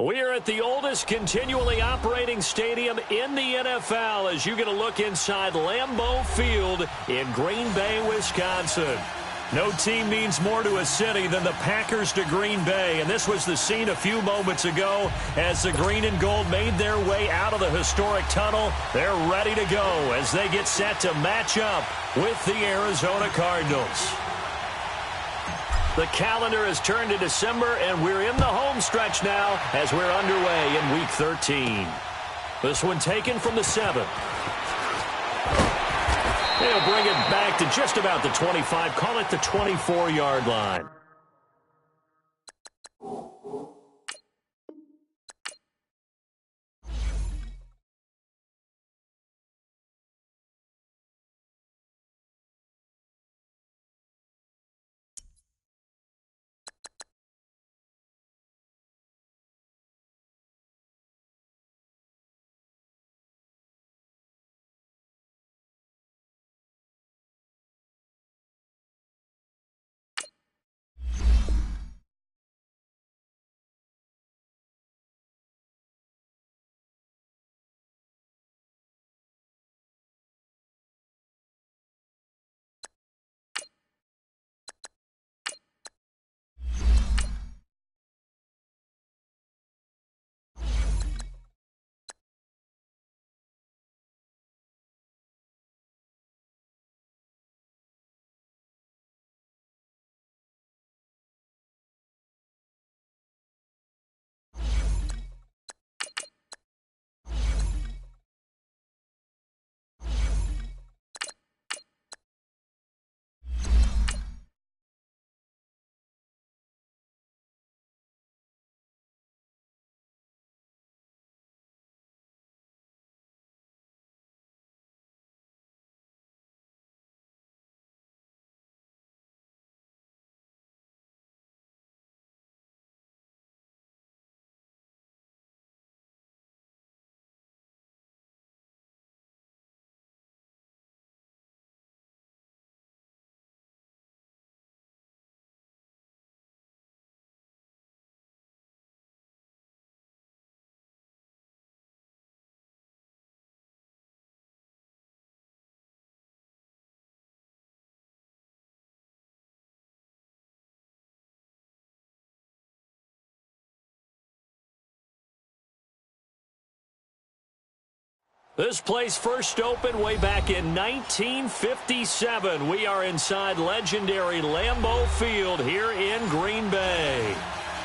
We are at the oldest continually operating stadium in the NFL as you get a look inside Lambeau Field in Green Bay, Wisconsin. No team means more to a city than the Packers to Green Bay, and this was the scene a few moments ago as the green and gold made their way out of the historic tunnel. They're ready to go as they get set to match up with the Arizona Cardinals. The calendar has turned to December, and we're in the home stretch now as we're underway in Week 13. This one taken from the 7th. They'll bring it back to just about the 25, call it the 24-yard line. This place first opened way back in 1957. We are inside legendary Lambeau Field here in Green Bay.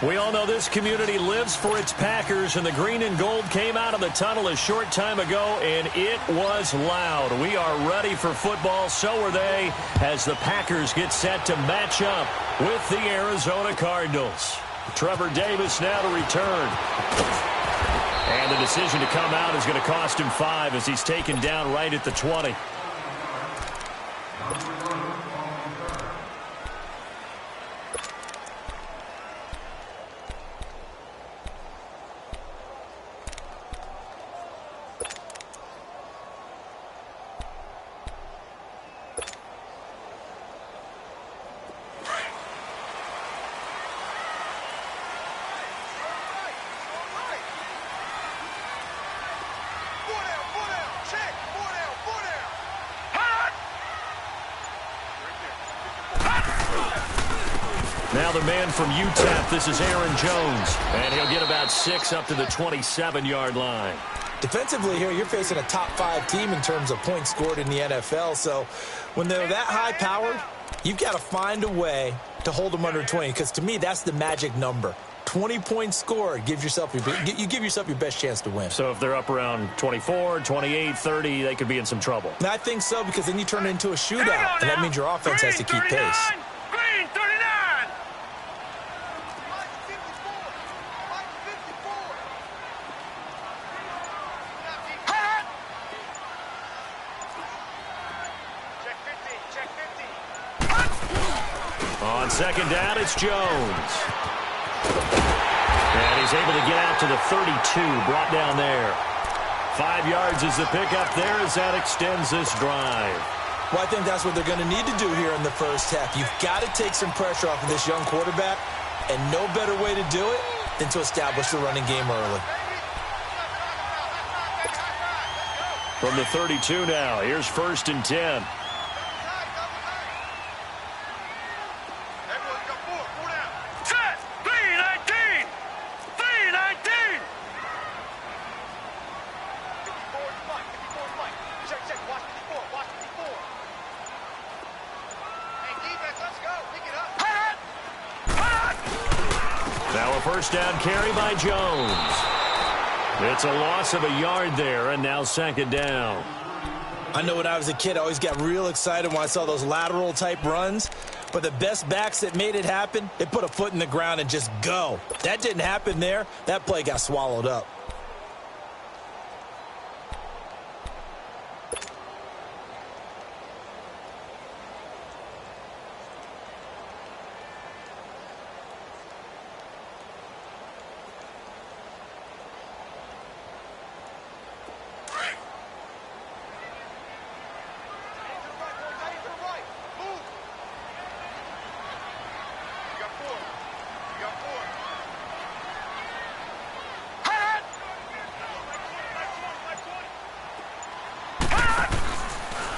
We all know this community lives for its Packers, and the green and gold came out of the tunnel a short time ago, and it was loud. We are ready for football, so are they, as the Packers get set to match up with the Arizona Cardinals. Trevor Davis now to return. And the decision to come out is going to cost him 5 as he's taken down right at the 20. Now the man from UTEP, this is Aaron Jones, and he'll get about 6 up to the 27-yard line. Defensively here, you're facing a top-5 team in terms of points scored in the NFL, so when they're that high-powered, you've got to find a way to hold them under 20, because to me, that's the magic number. 20 points scored, you give yourself your best chance to win. So if they're up around 24, 28, 30, they could be in some trouble. And I think so, because then you turn it into a shootout, and that means your offense has to keep pace. On second down, it's Jones. And he's able to get out to the 32, brought down there. 5 yards is the pickup there as that extends this drive. Well, I think that's what they're going to need to do here in the first half. You've got to take some pressure off of this young quarterback, and no better way to do it than to establish the running game early. From the 32 now, here's 1st and 10. Now a first down carry by Jones. It's a loss of a yard there, and now 2nd down. I know when I was a kid, I always got real excited when I saw those lateral-type runs. But the best backs that made it happen, they put a foot in the ground and just go. That didn't happen there. That play got swallowed up.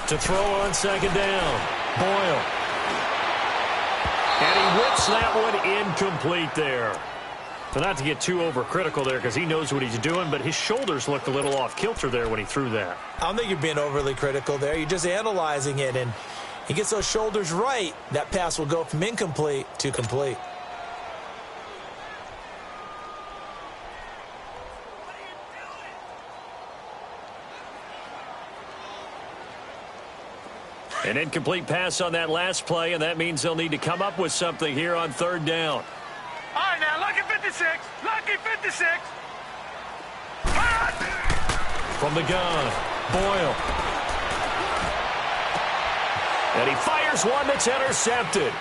To throw on 2nd down, Boyle. And he whips that one incomplete there. So not to get too overcritical there because he knows what he's doing, but his shoulders looked a little off kilter there when he threw that. I don't think you're being overly critical there. You're just analyzing it, and he gets those shoulders right. That pass will go from incomplete to complete. An incomplete pass on that last play, and that means they'll need to come up with something here on 3rd down. All right, now, lucky 56. Lucky 56. From the gun, Boyle. And he fires one that's intercepted.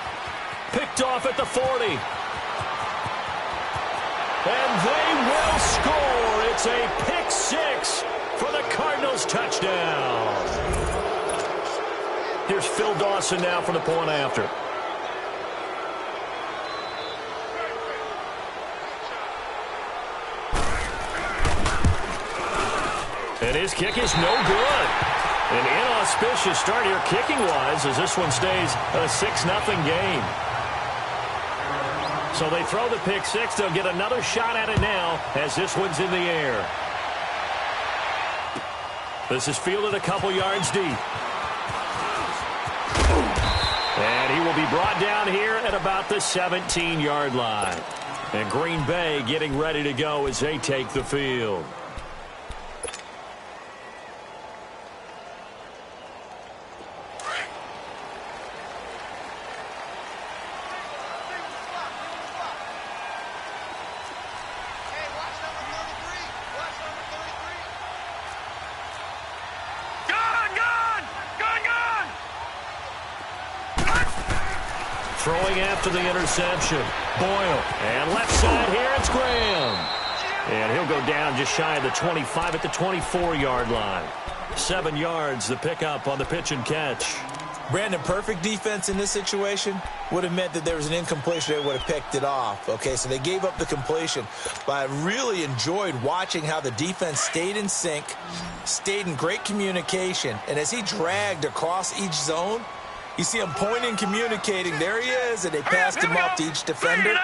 Picked off at the 40. And they will score. It's a pick 6 for the Cardinals touchdown. Here's Phil Dawson now for the point after. And his kick is no good. An inauspicious start here kicking-wise as this one stays a 6-0 game. So they throw the pick 6. They'll get another shot at it now as this one's in the air. This is fielded a couple yards deep. And he will be brought down here at about the 17-yard line. And Green Bay getting ready to go as they take the field. Throwing after the interception. Boyle. And left side here, it's Graham. And he'll go down just shy of the 25 at the 24-yard line. 7 yards, the pickup on the pitch and catch. Brandon, perfect defense in this situation would have meant that there was an incompletion. They would have picked it off. Okay, so they gave up the completion. But I really enjoyed watching how the defense stayed in sync, stayed in great communication. And as he dragged across each zone, you see him pointing, communicating. There he is, and they passed him off to each defender.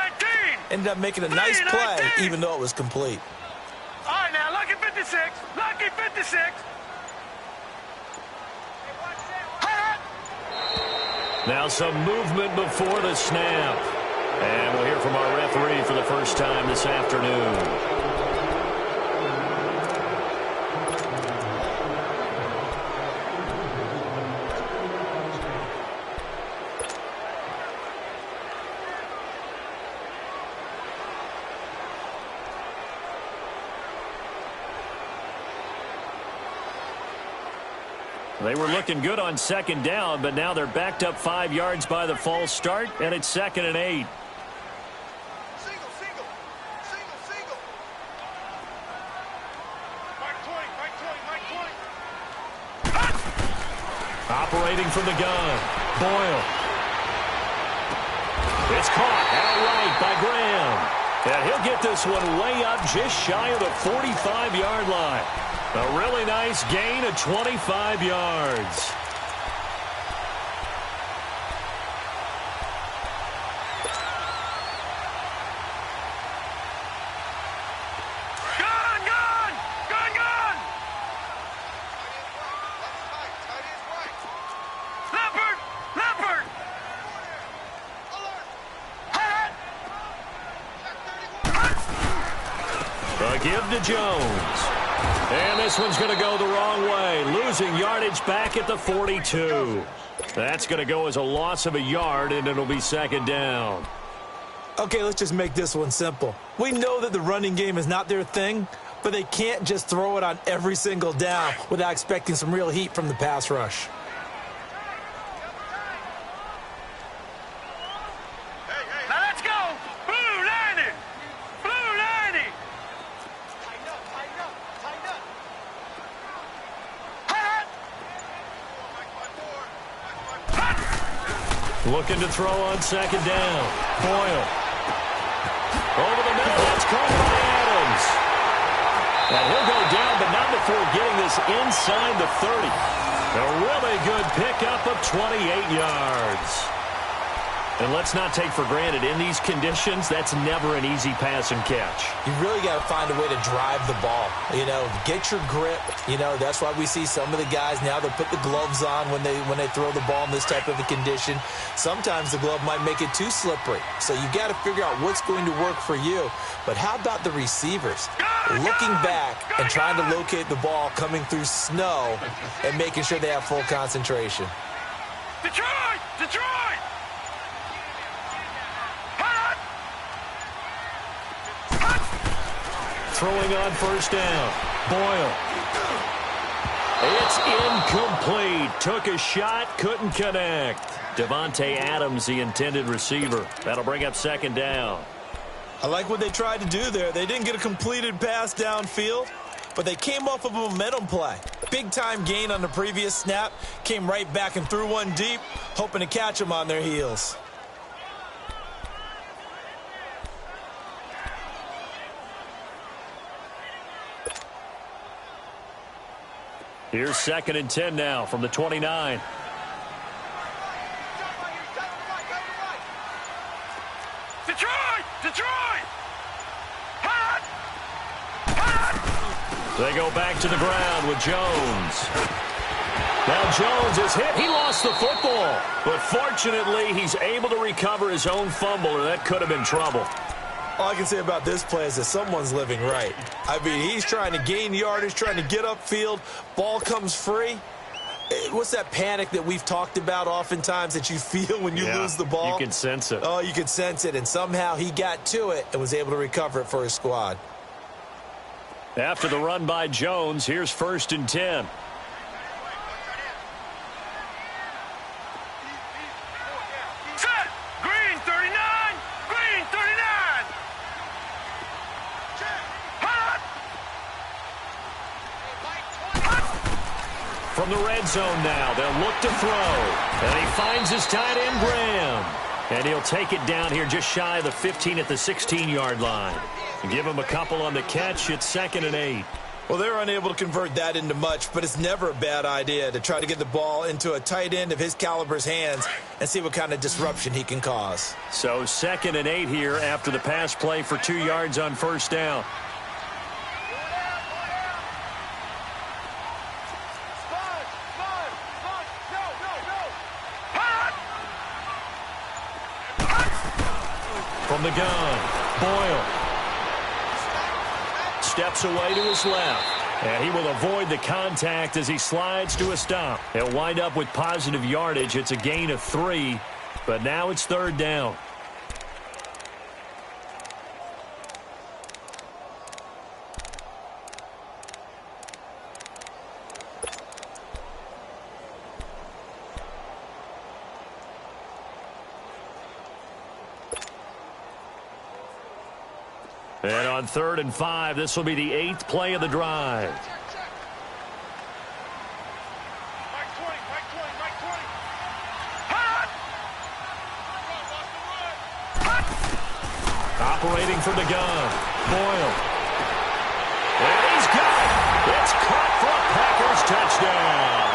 Ended up making a nice play, even though it was complete. All right, now, lucky 56. Lucky 56. Now some movement before the snap. And we'll hear from our referee for the first time this afternoon. They were looking good on second down, but now they're backed up 5 yards by the false start, and it's 2nd and 8. Single. Mike 20. Operating from the gun. Boyle. It's caught outright by Graham. And he'll get this one way up just shy of the 45-yard line. A really nice gain of 25 yards. Gun! Leopard! A give to Jones. And this one's going to go the wrong way, losing yardage back at the 42. That's going to go as a loss of a yard, and it'll be 2nd down. Okay, let's just make this one simple. We know that the running game is not their thing, but they can't just throw it on every single down without expecting some real heat from the pass rush. Now let's go! Blue 90! Looking to throw on 2nd down. Boyle. Over the middle, that's caught by Adams. And he'll go down, but not before getting this inside the 30. A really good pickup of 28 yards. And let's not take for granted, in these conditions, that's never an easy pass and catch. You really got to find a way to drive the ball. Get your grip. That's why we see some of the guys now, they'll put the gloves on when they throw the ball in this type of a condition. Sometimes the glove might make it too slippery. So you've got to figure out what's going to work for you. But how about the receivers? Looking back and trying to locate the ball coming through snow and making sure they have full concentration. Detroit! Throwing on 1st down. Boyle. It's incomplete. Took a shot, couldn't connect. Devontae Adams, the intended receiver. That'll bring up 2nd down. I like what they tried to do there. They didn't get a completed pass downfield, but they came off of a momentum play. Big-time gain on the previous snap. Came right back and threw one deep, hoping to catch them on their heels. Here's 2nd and 10 now from the 29. Detroit! They go back to the ground with Jones. Now Jones is hit. He lost the football. But fortunately, he's able to recover his own fumble, or that could have been trouble. All I can say about this play is that someone's living right. I mean, he's trying to gain yardage, trying to get upfield. Ball comes free. What's that panic that we've talked about oftentimes that you feel when you lose the ball? You can sense it. Oh, you can sense it. And somehow he got to it and was able to recover it for his squad. After the run by Jones, here's 1st and 10. Set. Green 39. Green 39. Hot. From the red zone now, they'll look to throw. And he finds his tight end, Graham. And he'll take it down here just shy of the 15 at the 16-yard line. Give him a couple on the catch. It's 2nd and 8. Well, they're unable to convert that into much, but it's never a bad idea to try to get the ball into a tight end of his caliber's hands and see what kind of disruption he can cause. So 2nd and 8 here after the pass play for 2 yards on 1st down. From the gun, Boyle. Steps away to his left. And he will avoid the contact as he slides to a stop. He'll wind up with positive yardage. It's a gain of 3, but now it's 3rd down. And on 3rd and 5, this will be the 8th play of the drive. Mike 20. Mike 20. Mike 20. Hot. Operating from the gun. Boyle. And he's got it. It's caught for a Packers touchdown.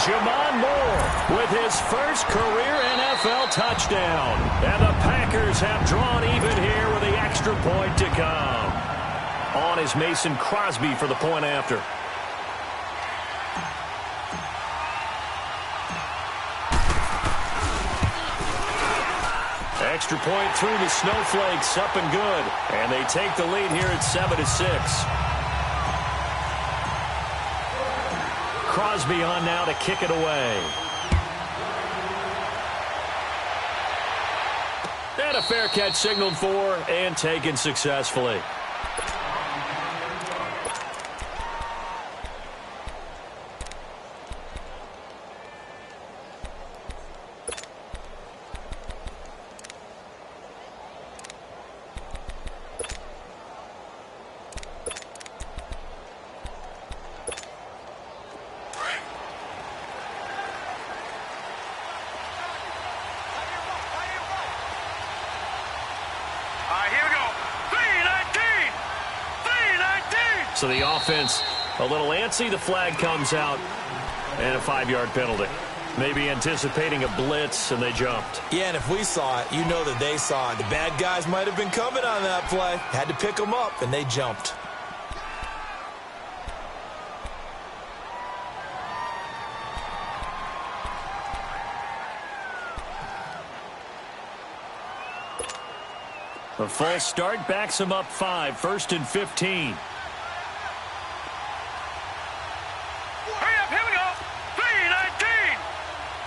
Jamon Moore with his first career NFL touchdown. And the Packers have drawn even here with the extra point to come. On is Mason Crosby for the point after. Extra point through the Snowflakes, up and good. And they take the lead here at 7-6. Crosby on now to kick it away. And a fair catch signaled for and taken successfully. So the offense a little antsy. The flag comes out and a 5-yard penalty. Maybe anticipating a blitz, and they jumped. Yeah, and if we saw it, you know that they saw it. The bad guys might have been coming on that play. Had to pick them up, and they jumped. A false start backs him up 5, 1st and 15. Hurry up, here we go. 3-19.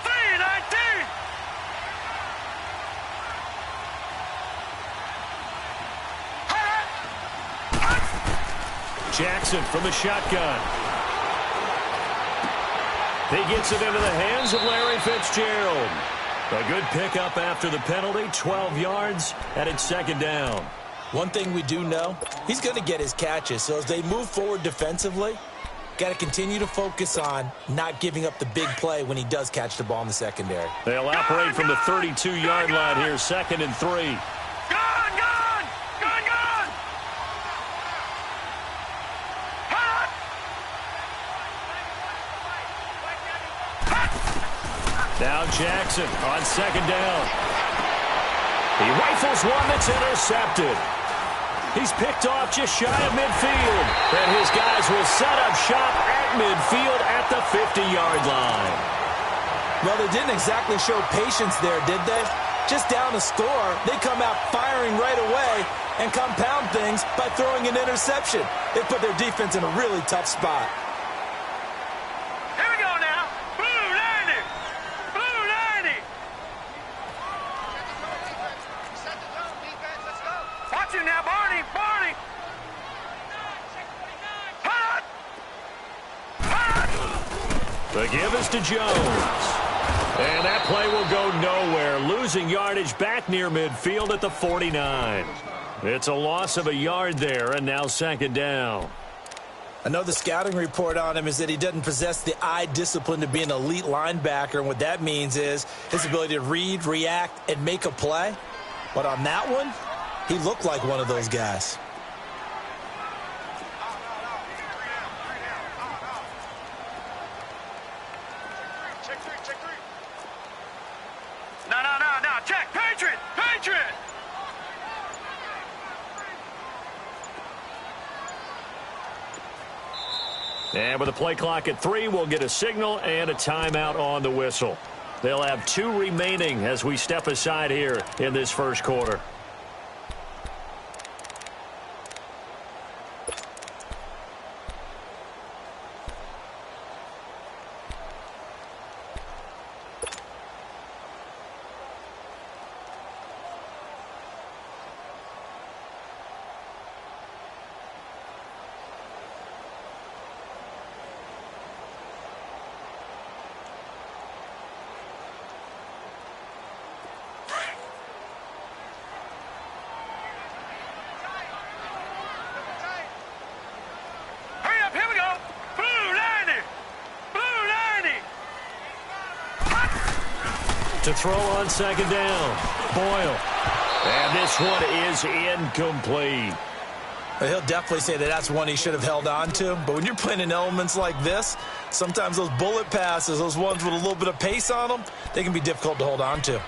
3-19. Jackson from the shotgun. He gets it into the hands of Larry Fitzgerald. A good pickup after the penalty, 12 yards, and it's 2nd down. One thing we do know, he's going to get his catches. So as they move forward defensively, got to continue to focus on not giving up the big play when he does catch the ball in the secondary. They'll operate from the 32-yard line here, 2nd and 3. Gone, gone. Gone, gone. Hot. Now Jackson on 2nd down. He rifles one that's intercepted. He's picked off just shy of midfield. And his guys will set up shop at midfield at the 50-yard line. Well, they didn't exactly show patience there, did they? Just down a score, they come out firing right away and compound things by throwing an interception. They put their defense in a really tough spot. Here we go now. Blue 90. Blue 90. Watch it now, Barney. Barney. Hot. Hot. The give is to Jones. And that play will go nowhere, losing yardage back near midfield at the 49. It's a loss of a yard there, and now second down. I know the scouting report on him is that he doesn't possess the eye discipline to be an elite linebacker, and what that means is his ability to read, react, and make a play. But on that one, he looked like one of those guys. No. Check. Patriot. Patriot. And with the play clock at 3, we'll get a signal and a timeout on the whistle. They'll have 2 remaining as we step aside here in this first quarter. To throw on second down. Boyle. And this one is incomplete. He'll definitely say that that's one he should have held on to. But when you're playing in elements like this, sometimes those bullet passes, those ones with a little bit of pace on them, they can be difficult to hold on to.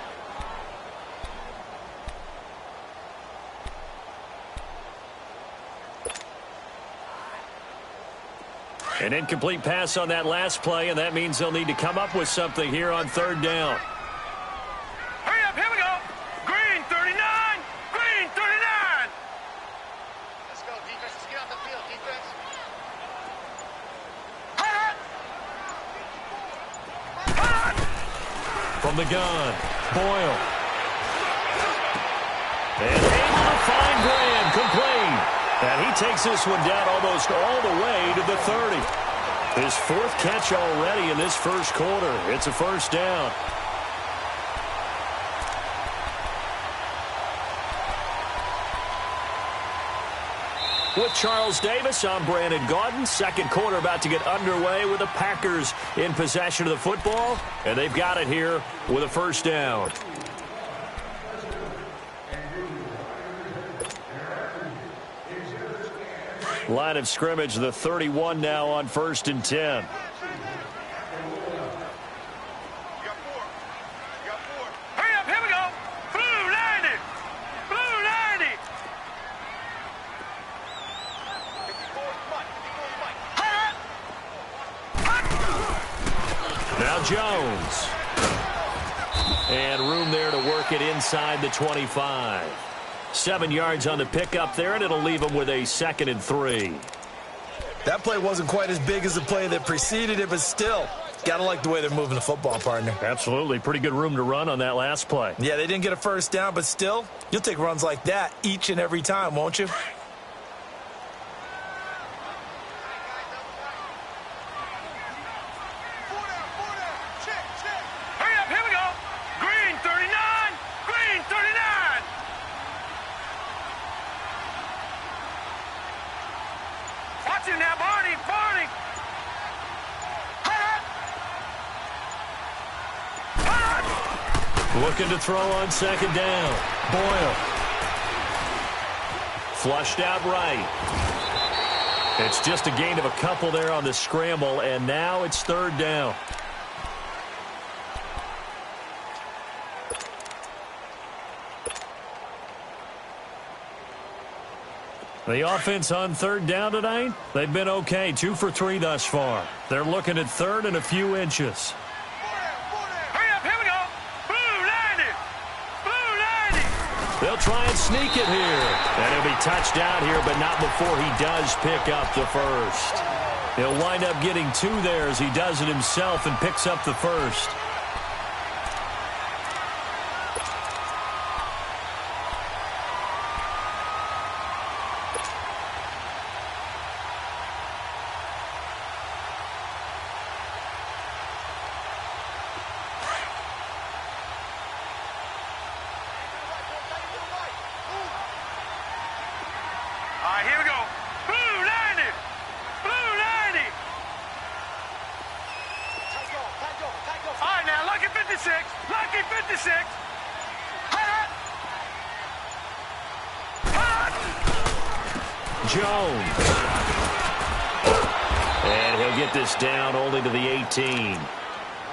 An incomplete pass on that last play, and that means they'll need to come up with something here on third down. Hurry up, here we go. Green 39. Green 39. Let's go, defense. Let's get off the field, defense. Hot. Hot. From the gun, Boyle. And able to find Graham, complete. And he takes this one down almost all the way to the 30. His 4th catch already in this first quarter. It's a first down. With Charles Davis, I'm Brandon Gaudin. Second quarter about to get underway with the Packers in possession of the football. And they've got it here with a first down. Line of scrimmage, the 31 now on 1st and 10. Hurry up, here we go. Blue 90. Blue 90. Now Jones. And room there to work it inside the 25. 7 yards on the pickup there, and it'll leave them with a 2nd and 3. That play wasn't quite as big as the play that preceded it, but still, gotta like the way they're moving the football, partner. Absolutely. Pretty good room to run on that last play. Yeah, they didn't get a first down, but still, you'll take runs like that each and every time, won't you? Hurry up, here we go. Green 39. Green 39. Watch it now, Barney. Barney. Hot. Hot. Looking to throw on second down. Boyle. Flushed out right. It's just a gain of a couple there on the scramble, and now it's third down. The offense on third down tonight, they've been okay, 2 for 3 thus far. They're looking at third and a few inches. Hurry up, here we go. Blue 90. Blue 90. They'll try and sneak it here. And he'll be touched out here, but not before he does pick up the first. He'll wind up getting 2 there as he does it himself and picks up the first. All right, here we go. Blue 90. Blue 90. All right, now, lucky 56. Lucky 56. Hut. Hut. Jones. And he'll get this down only to the 18.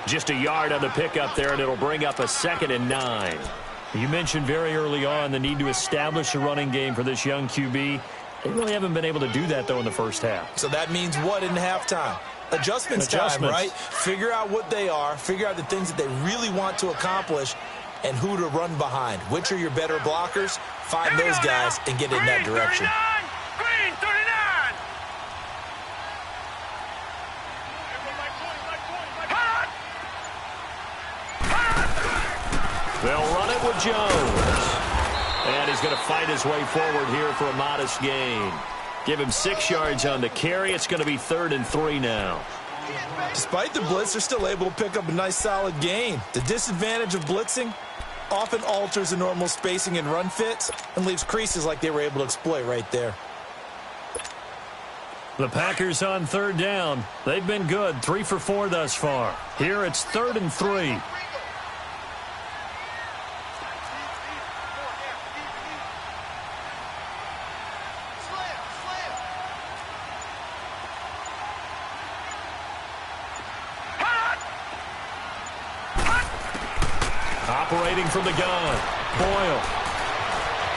Just a yard on the pickup there, and it'll bring up a 2nd and 9. You mentioned very early on the need to establish a running game for this young QB. They really haven't been able to do that, though, in the first half. So that means what in halftime? Adjustments time, right? Figure out what they are, figure out the things that they really want to accomplish, and who to run behind. Which are your better blockers? Find those guys and get in that direction. Green 39. Hut. Hut. They'll run it with Jones. And he's going to fight his way forward here for a modest gain. Give him 6 yards on the carry. It's going to be 3rd and 3 now. Despite the blitz, they're still able to pick up a nice solid gain. The disadvantage of blitzing often alters the normal spacing and run fits and leaves creases like they were able to exploit right there. The Packers on third down. They've been good, 3 for 4 thus far. Here it's 3rd and 3. Operating from the gun, Boyle.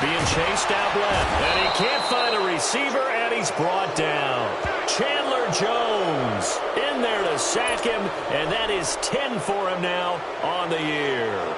Being chased out left, and he can't find a receiver, and he's brought down. Chandler Jones in there to sack him, and that is 10 for him now on the year.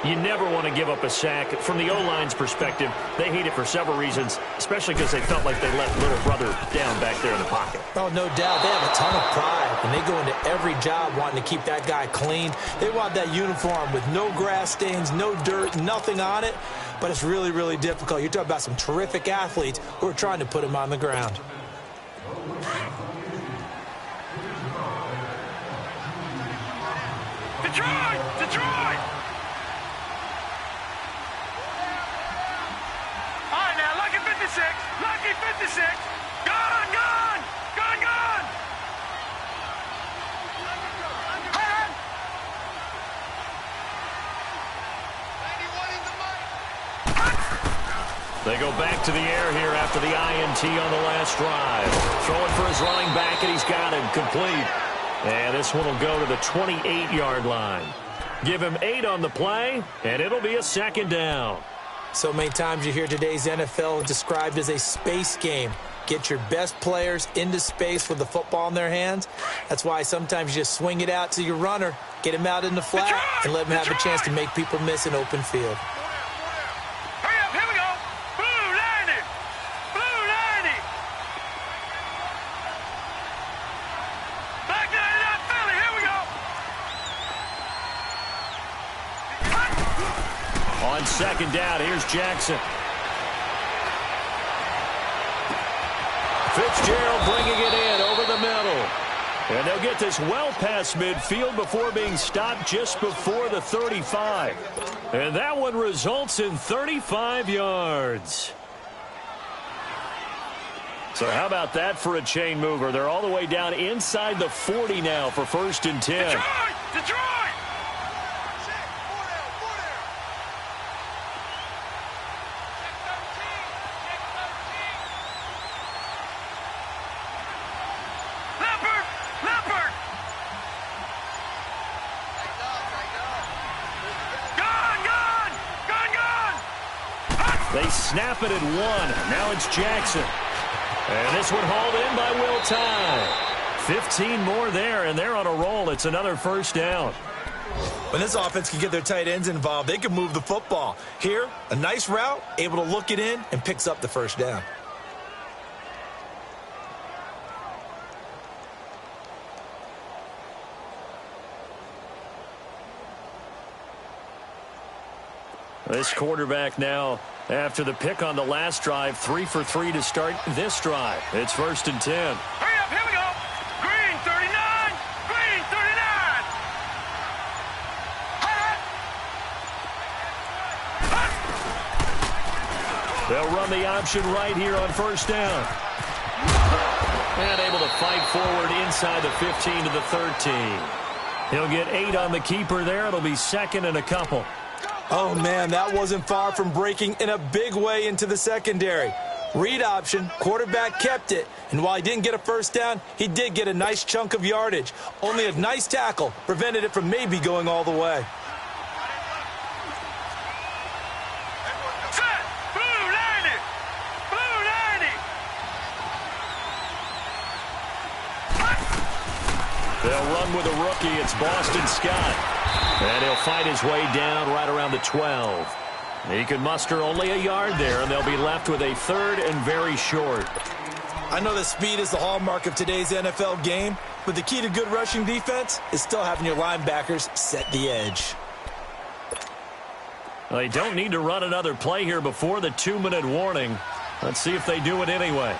You never want to give up a sack. From the O-line's perspective, they hate it for several reasons, especially because they felt like they let little brother down back there in the pocket. Oh, no doubt. They have a ton of pride, and they go into every job wanting to keep that guy clean. They want that uniform with no grass stains, no dirt, nothing on it, but it's really, really difficult. You're talking about some terrific athletes who are trying to put him on the ground. Detroit! Detroit! All right, now, lucky 56. Lucky 56. Gone, gone! Gone, gone! Hut. 91 in the mud. They go back to the air here after the INT on the last drive. Throwing for his running back, and he's got him complete. And this one will go to the 28-yard line. Give him 8 on the play, and it'll be a 2nd down. So many times you hear today's NFL described as a space game. Get your best players into space with the football in their hands. That's why sometimes you just swing it out to your runner, get him out in the flat, and let him have a chance to make people miss an open field. Hurry up, here we go. Blue 90. Blue 90. Back 99 Philly, here we go. On 2nd down, here's Jackson. Fitzgerald bringing it in over the middle. And they'll get this well past midfield before being stopped just before the 35. And that one results in 35 yards. So how about that for a chain mover? They're all the way down inside the 40 now for 1st and 10. Detroit! Detroit! Gone, gone! Gone, gone! Hut! They snap it at 1. Now it's Jackson. And this one hauled in by Will Tye. 15 more there, and they're on a roll. It's another first down. When this offense can get their tight ends involved, they can move the football. Here, a nice route, able to look it in, and picks up the first down. This quarterback now, after the pick on the last drive, 3 for 3 to start this drive. It's 1st and 10. Hurry up, here we go. Green 39, green 39. They'll run the option right here on 1st down. And able to fight forward inside the 15 to the 13. He'll get 8 on the keeper there. It'll be 2nd and a couple. Oh, man, that wasn't far from breaking in a big way into the secondary. Read option, quarterback kept it, and while he didn't get a first down, he did get a nice chunk of yardage. Only a nice tackle prevented it from maybe going all the way. Set, blue 90, blue 90. They'll run with a rookie. It's Boston Scott. And he'll fight his way down right around the 12. He can muster only a yard there, and they'll be left with a 3rd and very short. I know that speed is the hallmark of today's NFL game, but the key to good rushing defense is still having your linebackers set the edge. Well, they don't need to run another play here before the 2-minute warning. Let's see if they do it anyway.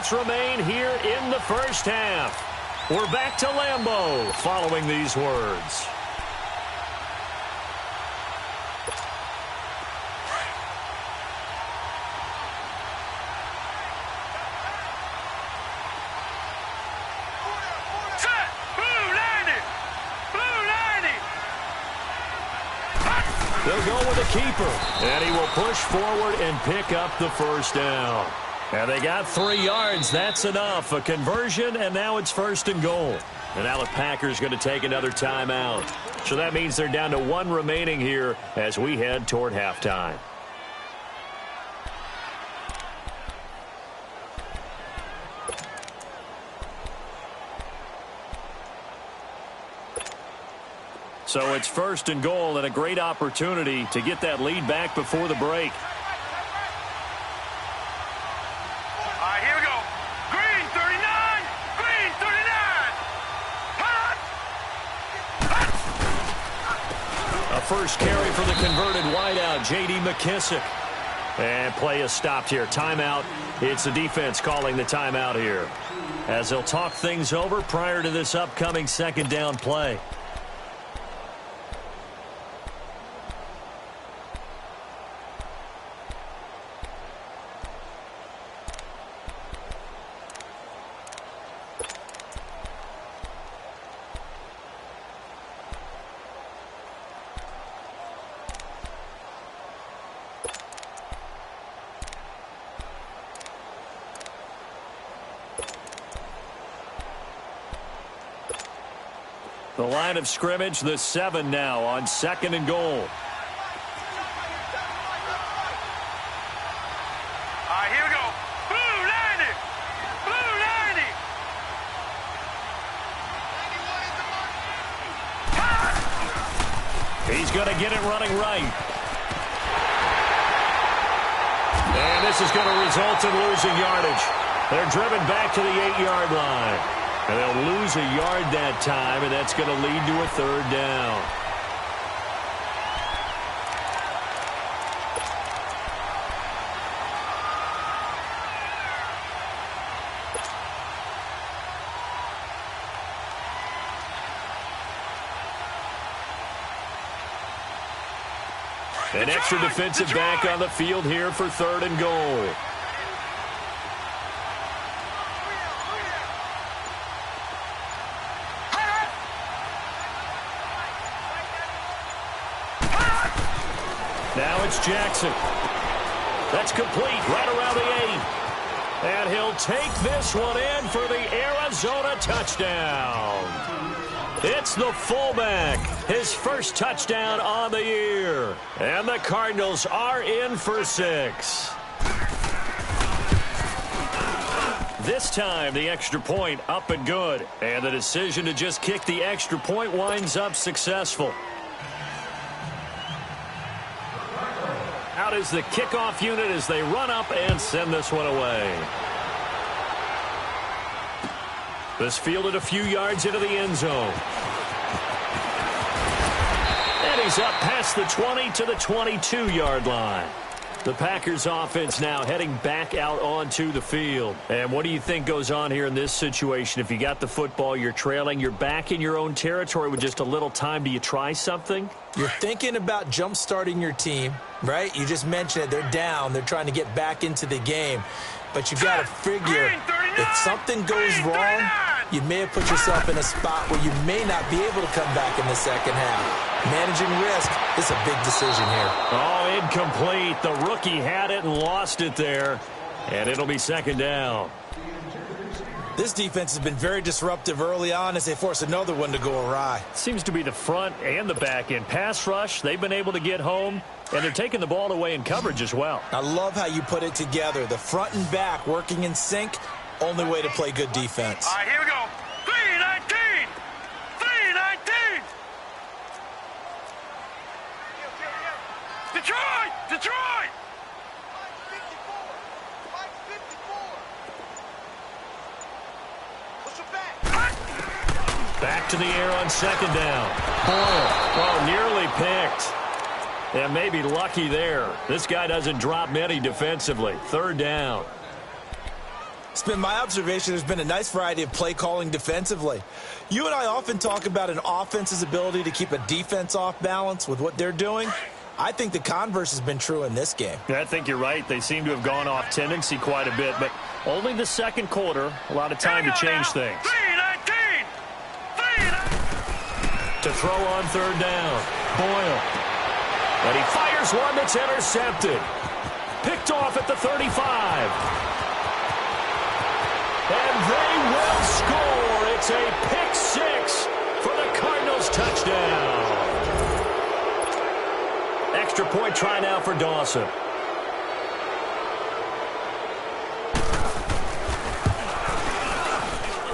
Remain here in the first half. We're back to Lambeau following these words. Set, blue 90, blue 90. They'll go with a keeper, and he will push forward and pick up the first down. And they got 3 yards. That's enough. A conversion, and now it's 1st and goal. And now the Packers going to take another timeout. So that means they're down to 1 remaining here as we head toward halftime. So it's 1st and goal, and a great opportunity to get that lead back before the break. First carry for the converted wideout, J.D. McKissick. And play is stopped here. Timeout. It's the defense calling the timeout here, as they'll talk things over prior to this upcoming 2nd down play. The line of scrimmage, the 7 now on 2nd and goal. All right, here we go. Blue 90, blue 90. He's going to get it running right. And this is going to result in losing yardage. They're driven back to the 8-yard line. And they'll lose a yard that time, and that's going to lead to a 3rd down. An extra defensive back on the field here for 3rd and goal. Now it's Jackson. That's complete right around the 8. And he'll take this one in for the Arizona touchdown. It's the fullback, his first touchdown on the year. And the Cardinals are in for 6. This time, the extra point up and good. And the decision to just kick the extra point winds up successful. Out is the kickoff unit as they run up and send this one away. This fielded a few yards into the end zone. And he's up past the 20 to the 22-yard line. The Packers offense now heading back out onto the field. And what do you think goes on here in this situation? If you got the football, you're trailing, you're back in your own territory with just a little time. Do you try something? You're thinking about jump-starting your team, right? You just mentioned it. They're down. They're trying to get back into the game. But you've got to figure if something goes wrong, you may have put yourself in a spot where you may not be able to come back in the second half. Managing risk is a big decision here. Oh, incomplete. The rookie had it and lost it there. And it'll be second down. This defense has been very disruptive early on as they force another one to go awry. Seems to be the front and the back end. Pass rush, they've been able to get home, and they're taking the ball away in coverage as well. I love how you put it together. The front and back working in sync, only way to play good defense. All right, here we go. 3-19. 3-19. Detroit! Detroit! Back to the air on second down. Oh, nearly picked. And maybe lucky there. This guy doesn't drop many defensively. Third down. It's been my observation there's been a nice variety of play calling defensively. You and I often talk about an offense's ability to keep a defense off balance with what they're doing. I think the converse has been true in this game. I think you're right. They seem to have gone off tendency quite a bit, but only the second quarter. A lot of time to change things. 3-19. To throw on third down. Boyle. And he fires one that's intercepted. Picked off at the 35. And they will score. It's a pick 6 for the Cardinals touchdown. Extra point try now for Dawson.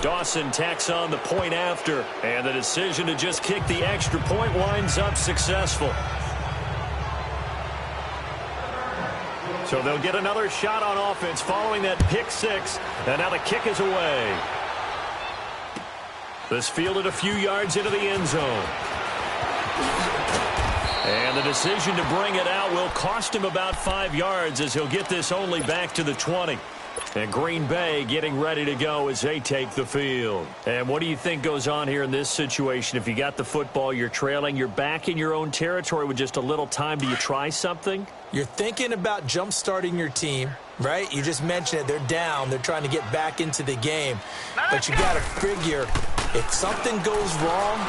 Dawson tacks on the point after, and the decision to just kick the extra point winds up successful. So they'll get another shot on offense following that pick 6, and now the kick is away. This fielded a few yards into the end zone. And the decision to bring it out will cost him about 5 yards as he'll get this only back to the 20. And Green Bay getting ready to go as they take the field. And what do you think goes on here in this situation? If you got the football, you're trailing, you're back in your own territory with just a little time. Do you try something? You're thinking about jump-starting your team, right? You just mentioned it. They're down. They're trying to get back into the game. But you got to figure if something goes wrong,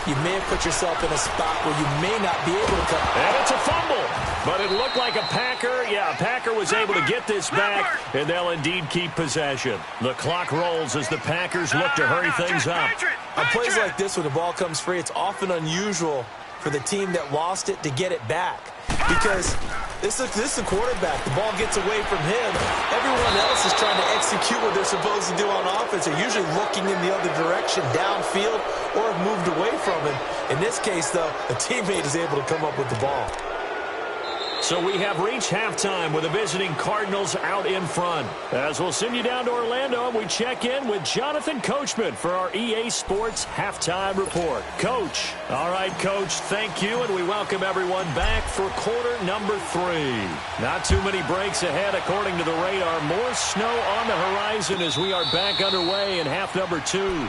you may have put yourself in a spot where you may not be able to come. And it's a fumble. But it looked like a Packer. Yeah, a Packer was able to get this back, and they'll indeed keep possession. The clock rolls as the Packers look to hurry things up. On plays like this where the ball comes free, it's often unusual for the team that lost it to get it back. Because this is a quarterback. The ball gets away from him. Everyone else is trying to execute what they're supposed to do on offense. They're usually looking in the other direction, downfield, or have moved away from him. In this case, though, a teammate is able to come up with the ball. So we have reached halftime with the visiting Cardinals out in front. As we'll send you down to Orlando, and we check in with Jonathan Coachman for our EA Sports Halftime Report. Coach. All right, Coach, thank you, and we welcome everyone back for quarter number 3. Not too many breaks ahead according to the radar. More snow on the horizon as we are back underway in half number 2.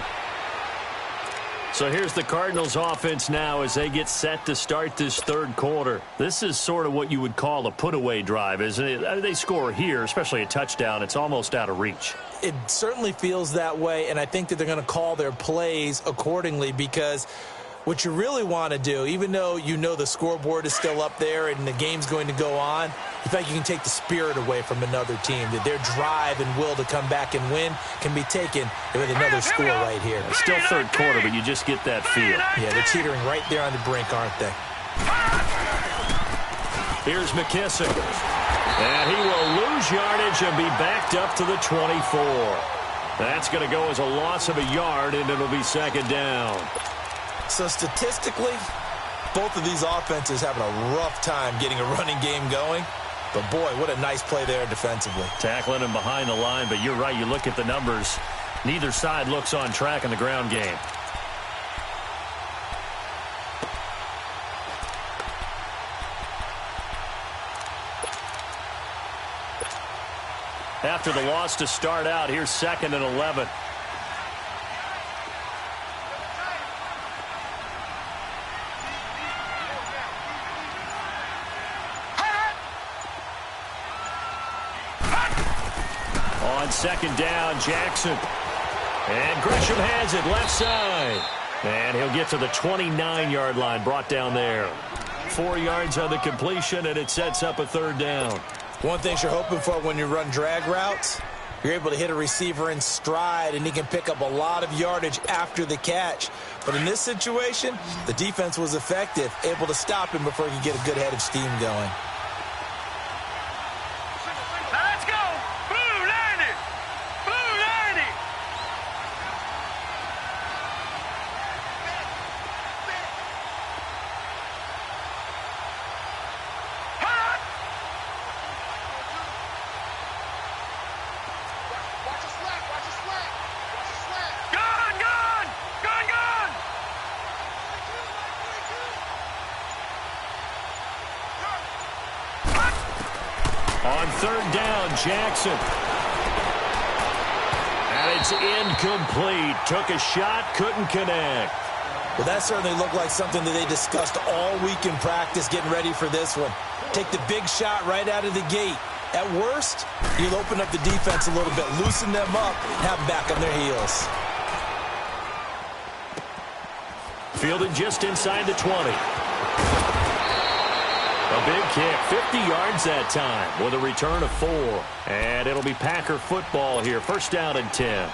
So here's the Cardinals offense now as they get set to start this third quarter. This is sort of what you would call a put-away drive, isn't it? They score here, especially a touchdown. It's almost out of reach. It certainly feels that way, and I think that they're going to call their plays accordingly because What you really want to do, even though you know the scoreboard is still up there and the game's going to go on, in fact, you can take the spirit away from another team. That their drive and will to come back and win can be taken with another score right here. It's still third quarter, but you just get that feel. Yeah, they're teetering right there on the brink, aren't they? Here's McKissick. And he will lose yardage and be backed up to the 24. That's going to go as a loss of a yard, and it'll be second down. So statistically, both of these offenses having a rough time getting a running game going. But, boy, what a nice play there defensively. Tackling him behind the line, but you're right. You look at the numbers. Neither side looks on track in the ground game. After the loss to start out, here's 2nd and 11. On second down, Jackson. And Gresham has it left side. And he'll get to the 29-yard line, brought down there. 4 yards on the completion, and it sets up a third down. One thing you're hoping for when you run drag routes, you're able to hit a receiver in stride, and he can pick up a lot of yardage after the catch. But in this situation, the defense was effective, able to stop him before he could get a good head of steam going. Let's go! Blue 90! Blue 90! Watch your slack! Watch your slack! Watch your slack! Gun! Gun! Gun! Gun! On third down, Jackson. And it's incomplete. Took a shot, couldn't connect. Well, that certainly looked like something that they discussed all week in practice getting ready for this one. Take the big shot right out of the gate. At worst, you'll open up the defense a little bit, loosen them up, have them back on their heels. Fielded just inside the 20. A big kick, 50 yards that time with a return of 4. And it'll be Packer football here. First down and 10.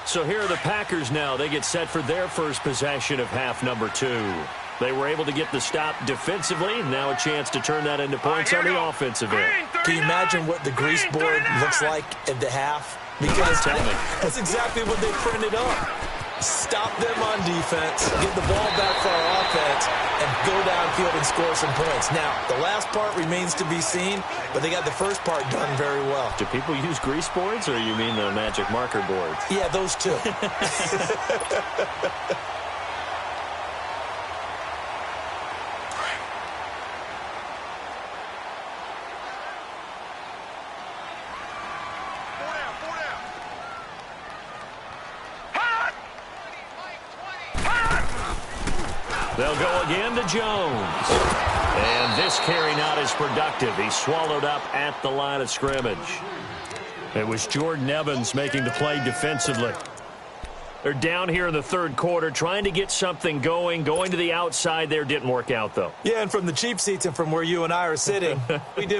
So here are the Packers now. They get set for their first possession of half number 2. They were able to get the stop defensively. Now a chance to turn that into points on the offensive end. Can you imagine what the grease board looks like at the half? Because that's exactly what they printed up. Stop them on defense, get the ball back for our offense, and go downfield and score some points. Now, the last part remains to be seen, but they got the first part done very well. Do people use grease boards, or you mean the magic marker boards? Yeah, those two. They'll go again to Jones. And this carry not as productive. He's swallowed up at the line of scrimmage. It was Jordan Evans making the play defensively. They're down here in the third quarter trying to get something going. Going to the outside there didn't work out, though. Yeah, and from the cheap seats and from where you and I are sitting,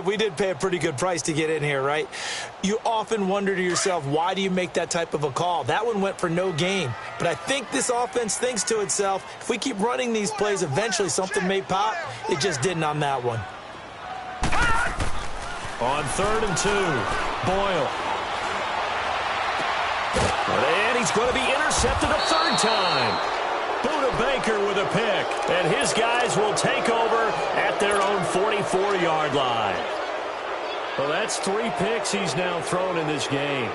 we did pay a pretty good price to get in here, right? You often wonder to yourself, why do you make that type of a call? That one went for no gain. But I think this offense thinks to itself, if we keep running these plays, eventually something may pop. It just didn't on that one. On 3rd and 2, Boyle. And he's going to be intercepted a third time. Buda Baker with a pick. And his guys will take over at their own 44-yard line. Well, that's 3 picks he's now thrown in this game.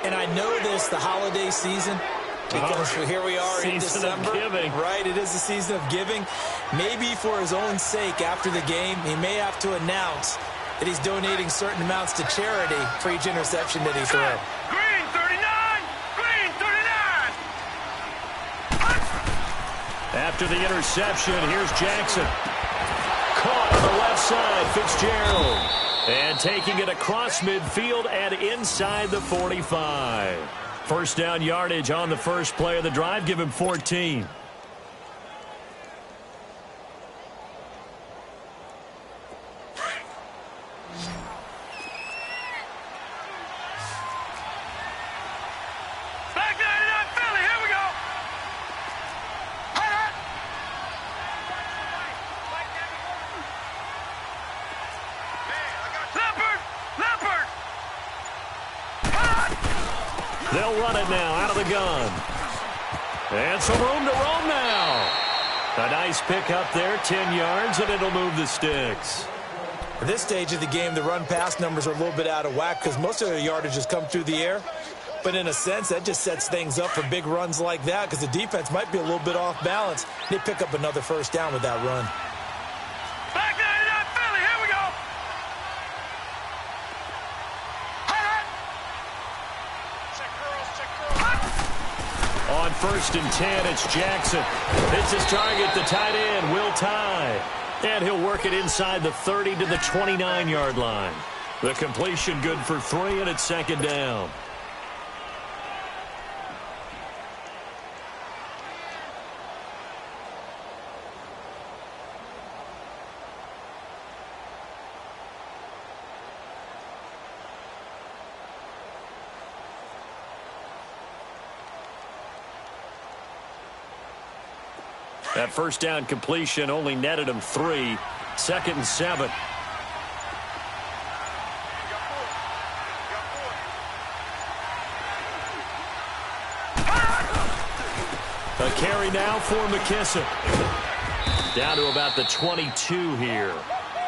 And I know this, the holiday season, because here we are in December. Right, it is the season of giving. Maybe for his own sake after the game, he may have to announce that he's donating certain amounts to charity for each interception that he throws. Green 39! Green 39! After the interception, here's Jackson. caught on the left side, Fitzgerald. And taking it across midfield and inside the 45. First down yardage on the first play of the drive. Give him 14. They'll run it now out of the gun. And some room to roam now. A nice pick up there, 10 yards, and it'll move the sticks. At this stage of the game, the run-pass numbers are a little bit out of whack because most of their yardage has come through the air. But in a sense, that just sets things up for big runs like that because the defense might be a little bit off balance. They pick up another first down with that run. Back 99 Philly, here we go. On 1st and 10, it's Jackson. It's his target, the tight end, Will Tye. And he'll work it inside the 30 to the 29-yard line. The completion good for 3, and it's second down. That first down completion only netted him 3. 2nd and 7. A carry now for McKissick. Down to about the 22 here.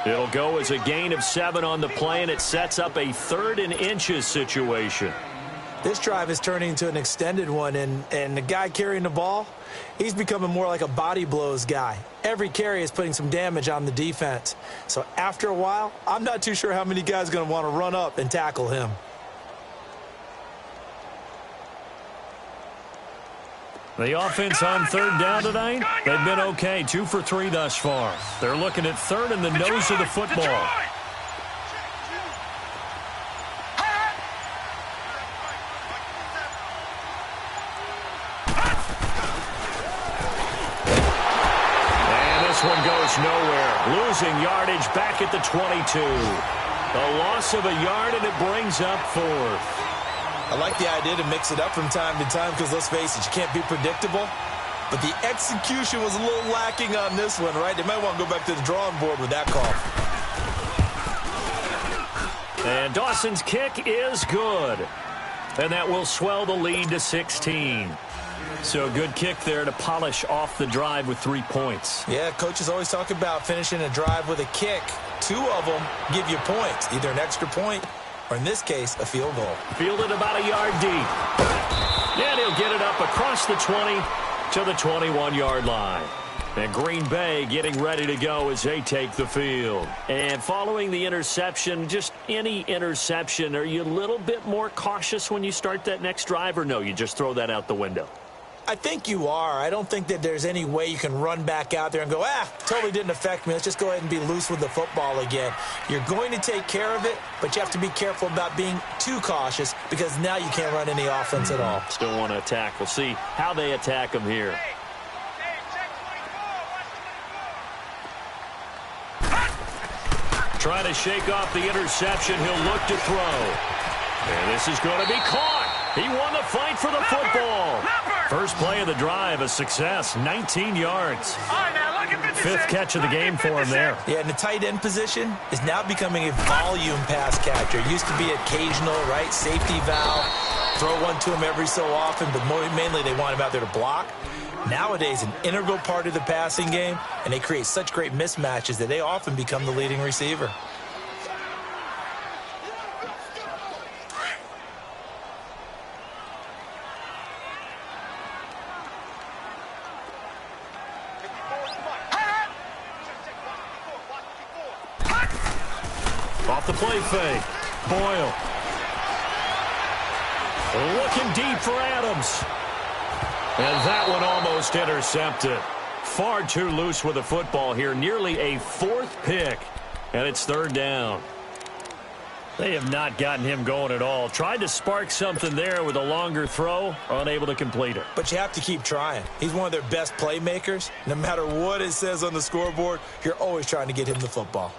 It'll go as a gain of 7 on the play, and it sets up a 3rd and inches situation. This drive is turning into an extended one, and the guy carrying the ball, he's becoming more like a body blows guy. Every carry is putting some damage on the defense. So after a while, I'm not too sure how many guys are going to want to run up and tackle him. The offense on 3rd down tonight, they've been okay. 2 for 3 thus far. They're looking at 3rd and the nose of the football. This one goes nowhere. Losing yardage back at the 22. A loss of a yard, and it brings up 4th. I like the idea to mix it up from time to time because, let's face it, you can't be predictable. But the execution was a little lacking on this one, right? They might want to go back to the drawing board with that call. And Dawson's kick is good. And that will swell the lead to 16. So good kick there to polish off the drive with 3 points. Yeah, coaches always talk about finishing a drive with a kick. 2 of them give you points, either an extra point or, in this case, a field goal. Fielded about a yard deep. And he'll get it up across the 20 to the 21-yard line. And Green Bay getting ready to go as they take the field. And following the interception, just any interception, are you a little bit more cautious when you start that next drive, or no, you just throw that out the window? I think you are. I don't think that there's any way you can run back out there and go, totally didn't affect me. Let's just go ahead and be loose with the football again. You're going to take care of it, but you have to be careful about being too cautious because now you can't run any offense at all. Still want to attack. We'll see how they attack them here. Trying to shake off the interception. He'll look to throw. And this is going to be caught. He won the fight for the football. First play of the drive, a success, 19 yards. 5th catch of the game for him there. Yeah, and the tight end position is now becoming a volume pass catcher. It used to be occasional, right, safety valve, throw one to him every so often, but mainly they want him out there to block. Nowadays, an integral part of the passing game, and they create such great mismatches that they often become the leading receiver. Off the play fake. Boyle. Looking deep for Adams. And that one almost intercepted. Far too loose with the football here. Nearly a fourth pick. And it's third down. They have not gotten him going at all. Tried to spark something there with a longer throw. Unable to complete it. But you have to keep trying. He's one of their best playmakers. No matter what it says on the scoreboard, you're always trying to get him the football.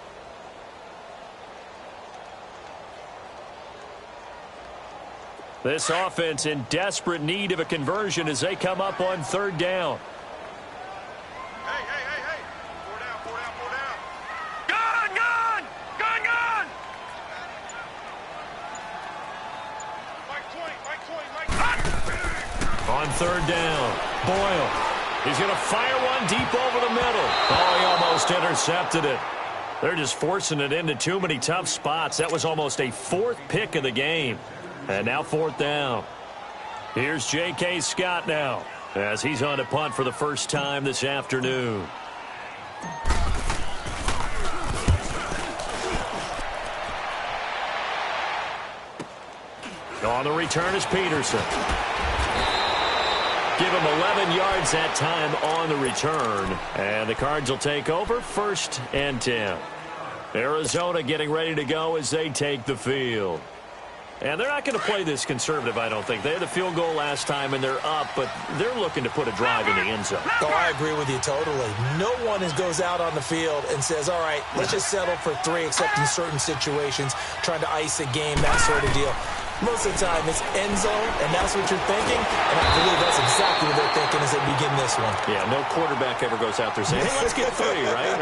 This offense in desperate need of a conversion as they come up on third down. Hey, hey, hey, hey. Four down, four down, four down. Gun, gun! Gun, gun! Mike 20, Mike 20, Mike 20. On third down, Boyle. He's going to fire one deep over the middle. Oh, he almost intercepted it. They're just forcing it into too many tough spots. That was almost a fourth pick of the game. And now fourth down. Here's J.K. Scott now as he's on to punt for the first time this afternoon. On the return is Peterson. Give him 11 yards that time on the return. And the Cards will take over first and 10. Arizona getting ready to go as they take the field. And they're not going to play this conservative, I don't think. They had the field goal last time, and they're up, but they're looking to put a drive in the end zone. Oh, I agree with you totally. No one goes out on the field and says, all right, let's just settle for 3, except in certain situations, trying to ice a game, that sort of deal. Most of the time, it's end zone, and that's what you're thinking, and I believe that's exactly what they're thinking as they begin this one. Yeah, no quarterback ever goes out there saying, hey, let's get 3, right?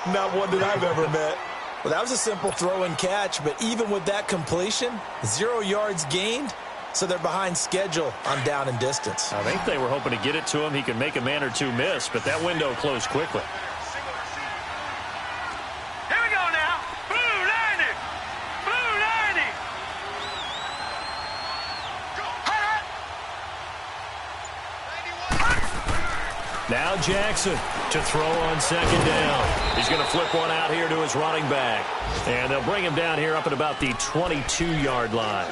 Not one that I've ever met. Well, that was a simple throw and catch, but even with that completion, 0 yards gained, so they're behind schedule on down and distance. I think they were hoping to get it to him. He could make a man or two miss, but that window closed quickly. Here we go now. Blue 90. Blue 90. Go. Now Jackson to throw on second down. He's going to flip one out here to his running back. And they'll bring him down here up at about the 22-yard line.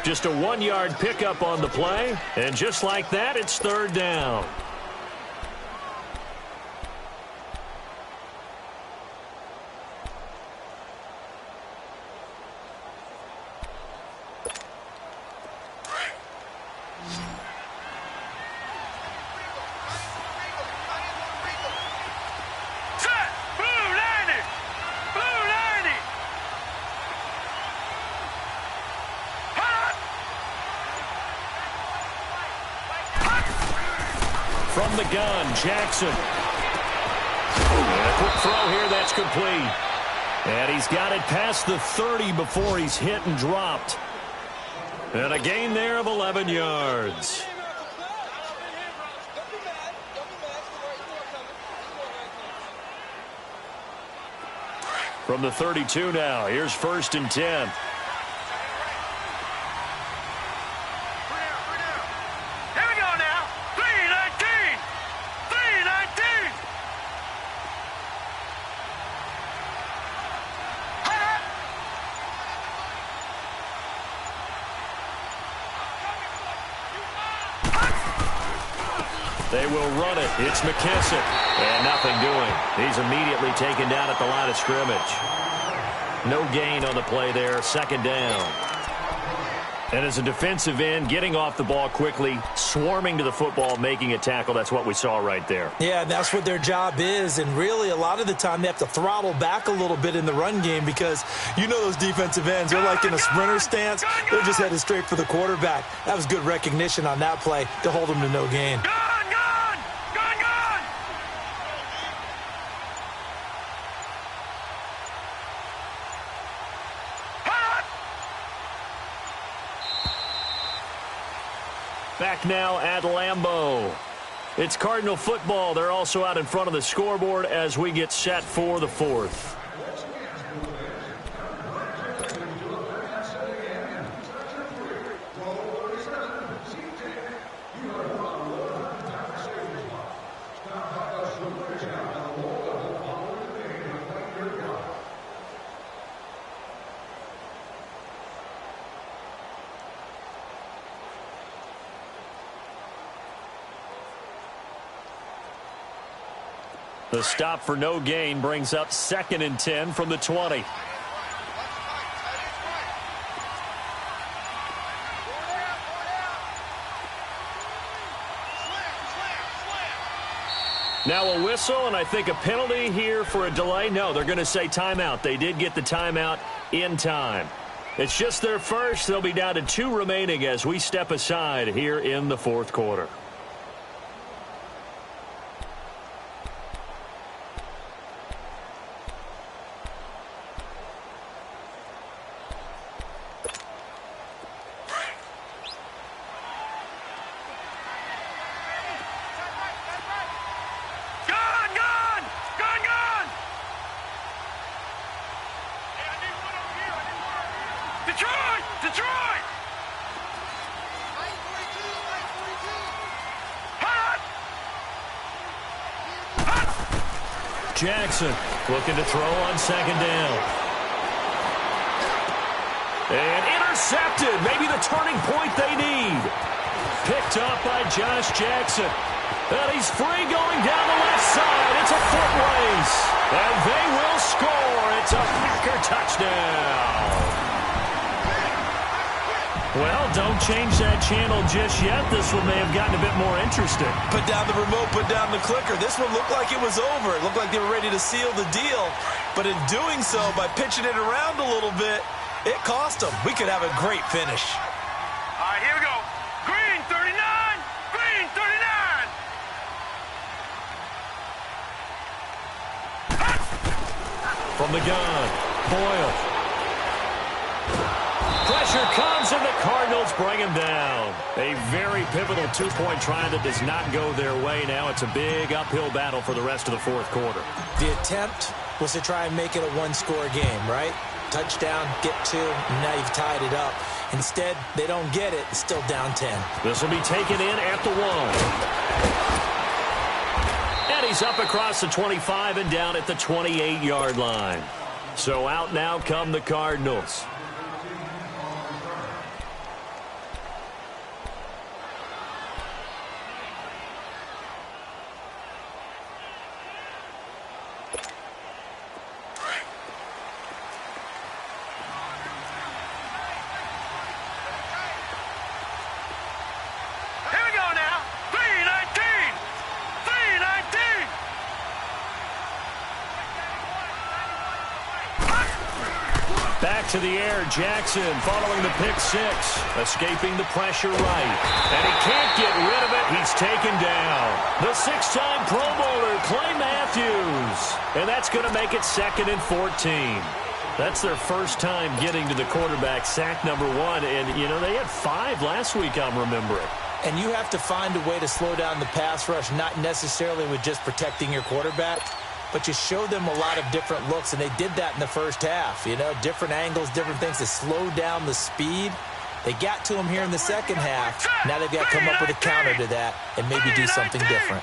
Just a 1-yard pickup on the play. And just like that, it's third down. From the gun, Jackson. And a quick throw here, that's complete. And he's got it past the 30 before he's hit and dropped. And a gain there of 11 yards. From the 32 now, here's first and 10. They will run it. It's McKissick. And nothing doing. He's immediately taken down at the line of scrimmage. No gain on the play there. Second down. And as a defensive end, getting off the ball quickly, swarming to the football, making a tackle, that's what we saw right there. Yeah, and that's what their job is. And really, a lot of the time, they have to throttle back a little bit in the run game because you know those defensive ends, they're like in a sprinter stance. They're just headed straight for the quarterback. That was good recognition on that play to hold them to no gain. Back now at Lambeau. It's Cardinal football. They're also out in front of the scoreboard as we get set for the fourth. The stop for no gain brings up 2nd and 10 from the 20. Now a whistle, and I think a penalty here for a delay. No, they're going to say timeout. They did get the timeout in time. It's just their first. They'll be down to 2 remaining as we step aside here in the 4th quarter. Jackson looking to throw on 2nd down. And intercepted. Maybe the turning point they need. Picked up by Josh Jackson. And he's free going down the left side. It's a foot race. And they will score. It's a Packer touchdown. Well, don't change that channel just yet. This one may have gotten a bit more interesting. Put down the remote, put down the clicker. This one looked like it was over. It looked like they were ready to seal the deal. But in doing so, by pitching it around a little bit, it cost them. We could have a great finish. All right, here we go. Green 39. Green 39. From the gun, Boyle. Pressure comes, and the Cardinals bring him down. A very pivotal 2-point try that does not go their way. Now it's a big uphill battle for the rest of the 4th quarter. The attempt was to try and make it a 1-score game, right? Touchdown, get 2, and now you've tied it up. Instead, they don't get it. It's still down 10. This will be taken in at the 1. And he's up across the 25 and down at the 28-yard line. So out now come the Cardinals. To the air, Jackson following the pick 6, escaping the pressure right. And he can't get rid of it. He's taken down. The 6-time Pro Bowler, Clay Matthews. And that's going to make it 2nd and 14. That's their first time getting to the quarterback, sack number 1. And, you know, they had 5 last week, I'm remembering. And you have to find a way to slow down the pass rush, not necessarily with just protecting your quarterback, but you show them a lot of different looks, and they did that in the first half. You know, different angles, different things to slow down the speed. They got to him here in the second half. Now they've got to come up with a counter to that and maybe do something different.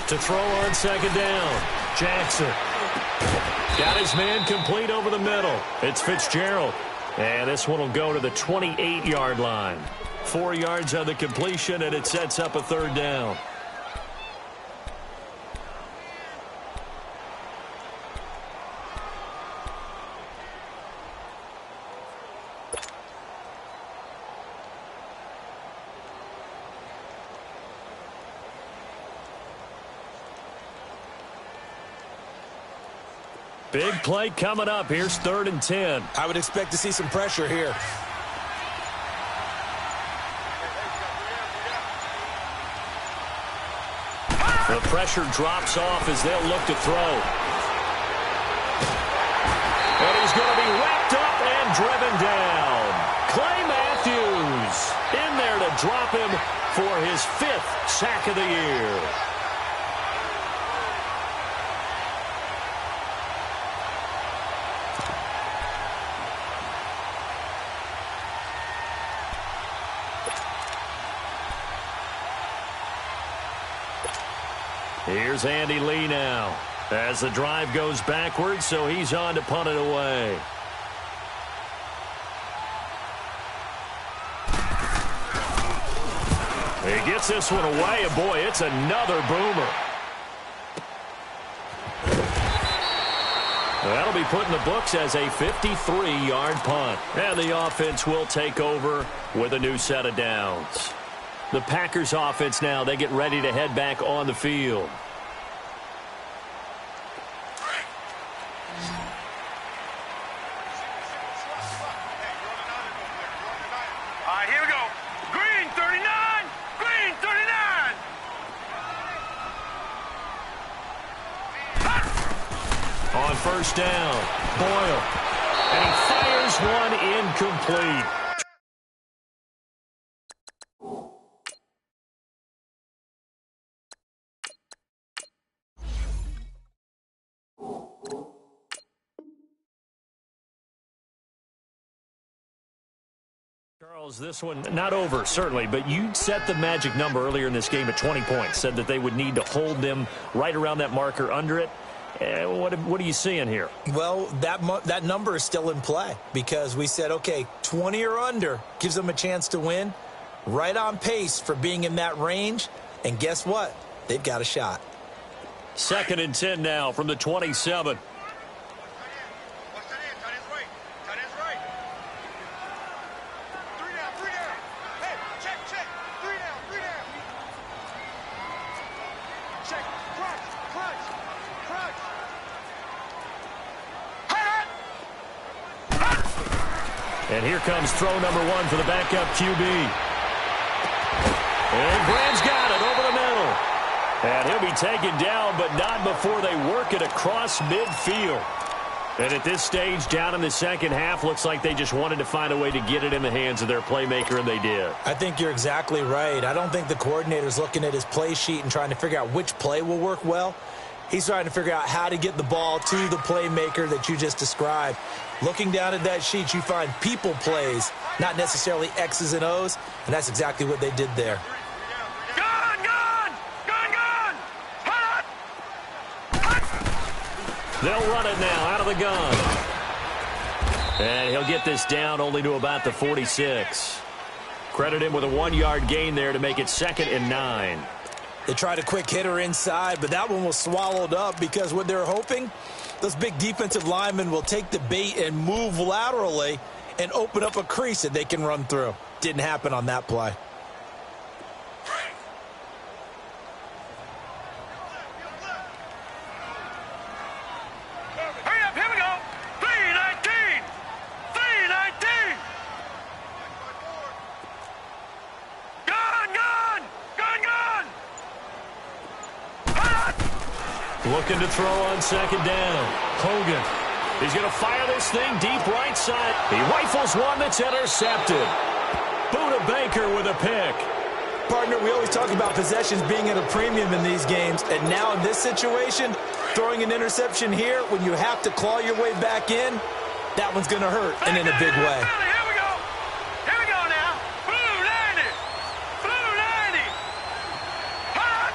To throw on 2nd down, Jackson. Got his man complete over the middle. It's Fitzgerald. And this one will go to the 28-yard line. 4 yards on the completion, and it sets up a 3rd down. Big play coming up. Here's 3rd and 10. I would expect to see some pressure here. The pressure drops off as they'll look to throw. And he's going to be wrapped up and driven down. Clay Matthews in there to drop him for his 5th sack of the year. Here's Andy Lee now as the drive goes backwards, so he's on to punt it away. He gets this one away, and boy, it's another boomer. That'll be put in the books as a 53-yard punt. And the offense will take over with a new set of downs. The Packers offense now, they get ready to head back on the field. All right, here we go. Green 39. Green 39. On first down, Boyle. And he fires one incomplete. Charles, this one not over, certainly, but you set the magic number earlier in this game at 20 points, said that they would need to hold them right around that marker under it. What are you seeing here? Well, that number is still in play because we said, okay, 20 or under gives them a chance to win. Right on pace for being in that range. And guess what? They've got a shot. 2nd and 10 now from the 27. And here comes throw number 1 for the backup QB. And Graham's got it over the middle. And he'll be taken down, but not before they work it across midfield. And at this stage, down in the second half, looks like they just wanted to find a way to get it in the hands of their playmaker, and they did. I think you're exactly right. I don't think the coordinator's looking at his play sheet and trying to figure out which play will work well. He's trying to figure out how to get the ball to the playmaker that you just described. Looking down at that sheet, you find people plays, not necessarily X's and O's, and that's exactly what they did there. Gun! Gun! Gun! Gun! Hot! They'll run it now out of the gun. And he'll get this down only to about the 46. Credit him with a 1-yard gain there to make it 2nd and 9. They tried a quick hitter inside, but that one was swallowed up because what they're hoping, those big defensive linemen will take the bait and move laterally and open up a crease that they can run through. Didn't happen on that play. Hurry up, here we go. 319. 319. Gun! Gun! Gun! Gun! Looking to throw on 2nd down. Hogan. He's going to fire this thing deep right side. He rifles one that's intercepted. Buda Baker with a pick. Partner, we always talk about possessions being at a premium in these games, and now in this situation, throwing an interception here when you have to claw your way back in, that one's going to hurt, and in a big way. Here we go. Here we go now. Blue 90. Blue 90. Hot!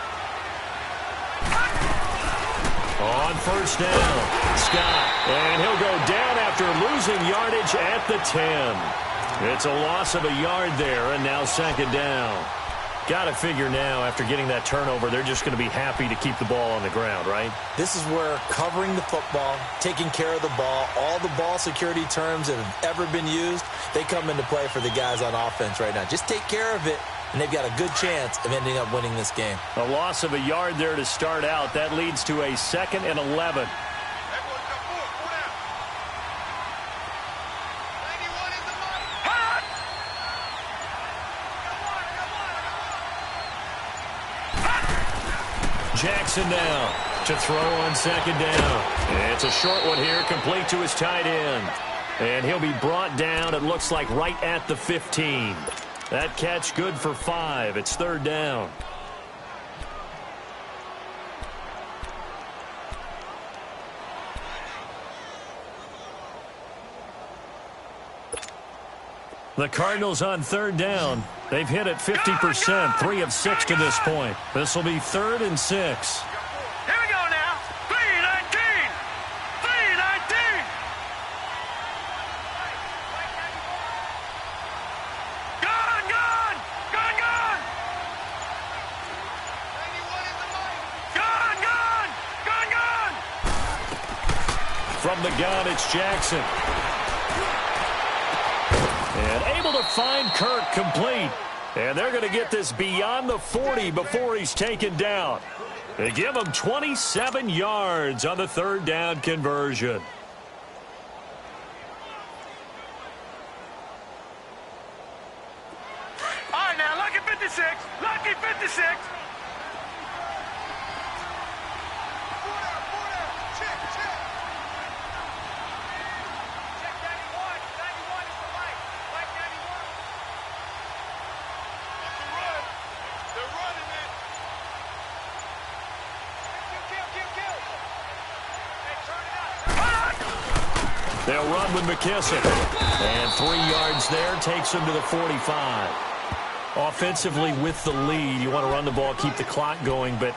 On first down, Scott. And he'll go down after losing yardage at the 10. It's a loss of a yard there, and now 2nd down. Got to figure now, after getting that turnover, they're just going to be happy to keep the ball on the ground, right? This is where covering the football, taking care of the ball, all the ball security terms that have ever been used, they come into play for the guys on offense right now. Just take care of it, and they've got a good chance of ending up winning this game. A loss of a yard there to start out. That leads to a 2nd and 11. Jackson now to throw on 2nd down. It's a short one here, complete to his tight end. And he'll be brought down, it looks like, right at the 15. That catch good for 5. It's 3rd down. The Cardinals on 3rd down. They've hit it 50%, 3 of 6 to this point. This will be 3rd and 6. Here we go now. 319. 319. Gun! Gun! Gun! Gun! From the gun, it's Jackson. And able to find Kirk complete. And they're going to get this beyond the 40 before he's taken down. They give him 27 yards on the third down conversion. All right, now, lucky 56. Lucky 56. They'll run with McKissick. And 3 yards there takes him to the 45. Offensively with the lead, you want to run the ball, keep the clock going, but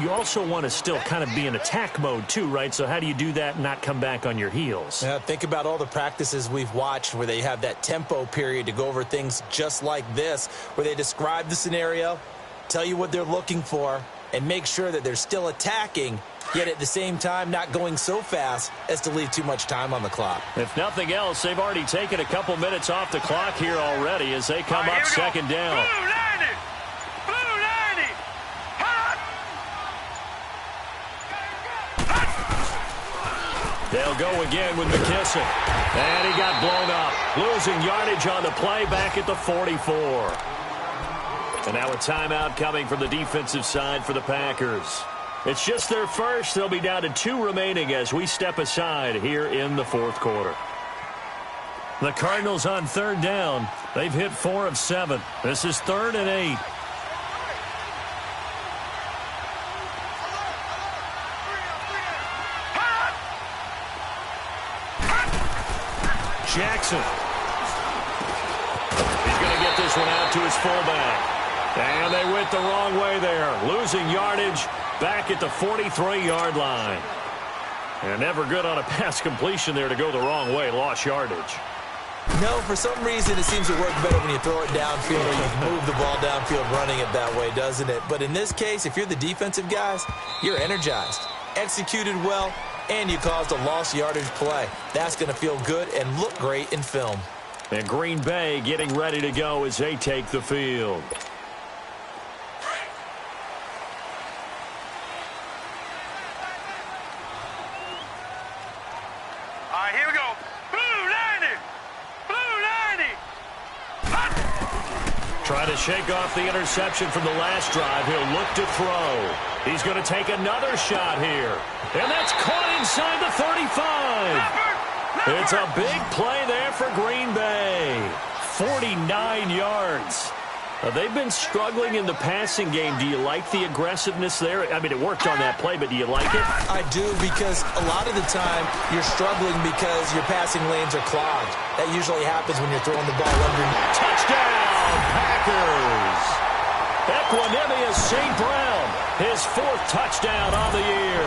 you also want to still kind of be in attack mode too, right? So how do you do that and not come back on your heels? Yeah, think about all the practices we've watched where they have that tempo period to go over things just like this, where they describe the scenario, tell you what they're looking for, and make sure that they're still attacking, yet at the same time not going so fast as to leave too much time on the clock. If nothing else, they've already taken a couple minutes off the clock here already as they come up second down. Blue 90. Blue 90. They'll go again with McKissick. And he got blown up. Losing yardage on the play back at the 44. And now a timeout coming from the defensive side for the Packers. It's just their first. They'll be down to 2 remaining as we step aside here in the fourth quarter. The Cardinals on third down. They've hit 4 of 7. This is 3rd and 8. Jackson. He's going to get this one out to his fullback. And they went the wrong way there. Losing yardage back at the 43-yard line. And never good on a pass completion there to go the wrong way. Lost yardage. No, for some reason it seems to work better when you throw it downfield or you move the ball downfield running it that way, doesn't it? But in this case, if you're the defensive guys, you're energized, executed well, and you caused a lost yardage play. That's going to feel good and look great in film. And Green Bay getting ready to go as they take the field. Trying to shake off the interception from the last drive. He'll look to throw. He's going to take another shot here. And that's caught inside the 35. It's a big play there for Green Bay. 49 yards. They've been struggling in the passing game. Do you like the aggressiveness there? I mean, it worked on that play, but do you like it? I do, because a lot of the time you're struggling because your passing lanes are clogged. That usually happens when you're throwing the ball under. Touchdown, Packers! Equanimous St. Brown, his 4th touchdown on the year.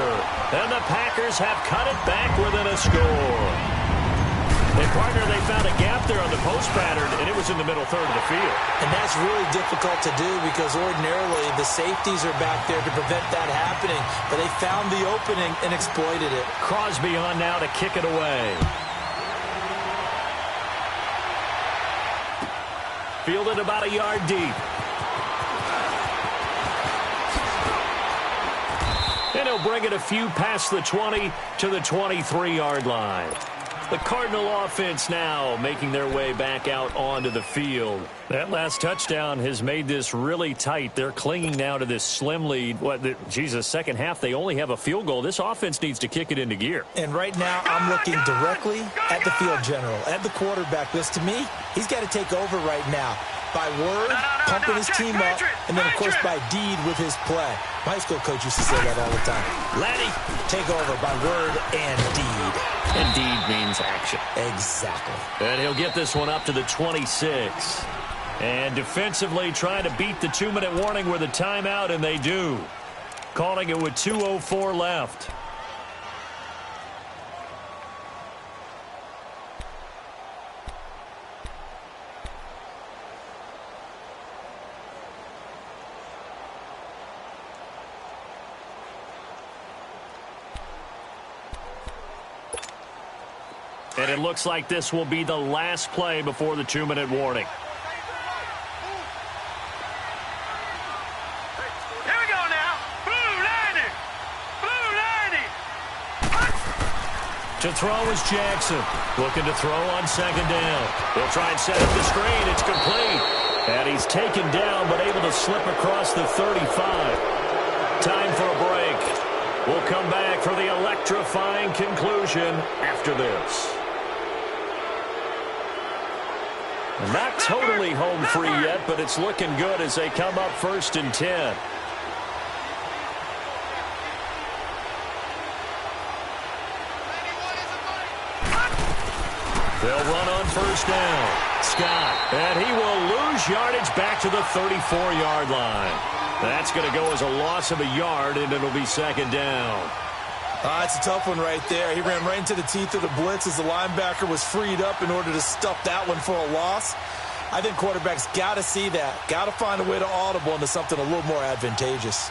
And the Packers have cut it back within a score. And, partner, they found a gap there on the post pattern, and it was in the middle third of the field. And that's really difficult to do because ordinarily the safeties are back there to prevent that happening. But they found the opening and exploited it. Crosby on now to kick it away. Fielded about a yard deep. And he'll bring it a few past the 20 to the 23-yard line. The Cardinal offense now making their way back out onto the field. That last touchdown has made this really tight. They're clinging now to this slim lead. Second half, they only have a field goal. This offense needs to kick it into gear. And right now, I'm looking directly at the field general, at the quarterback. Because to me, he's got to take over right now. By word, pumping his team up, and then, of course, by deed with his play. My high school coach used to say that all the time. Laddie, take over by word and deed. And deed means action. Exactly. And he'll get this one up to the 26. And defensively trying to beat the 2-minute warning with a timeout, and they do. Calling it with 2:04 left. And it looks like this will be the last play before the 2-minute warning. Here we go now. Blue 90. Blue 90. To throw is Jackson. Looking to throw on second down. He'll try and set up the screen. It's complete. And he's taken down but able to slip across the 35. Time for a break. We'll come back for the electrifying conclusion after this. Not totally home free yet, but it's looking good as they come up 1st and 10. They'll run on 1st down. Scott, and he will lose yardage back to the 34-yard line. That's going to go as a loss of a yard, and it'll be 2nd down. It's a tough one right there. He ran right into the teeth of the blitz as the linebacker was freed up in order to stuff that one for a loss. I think quarterbacks got to see that. Got to find a way to audible into something a little more advantageous.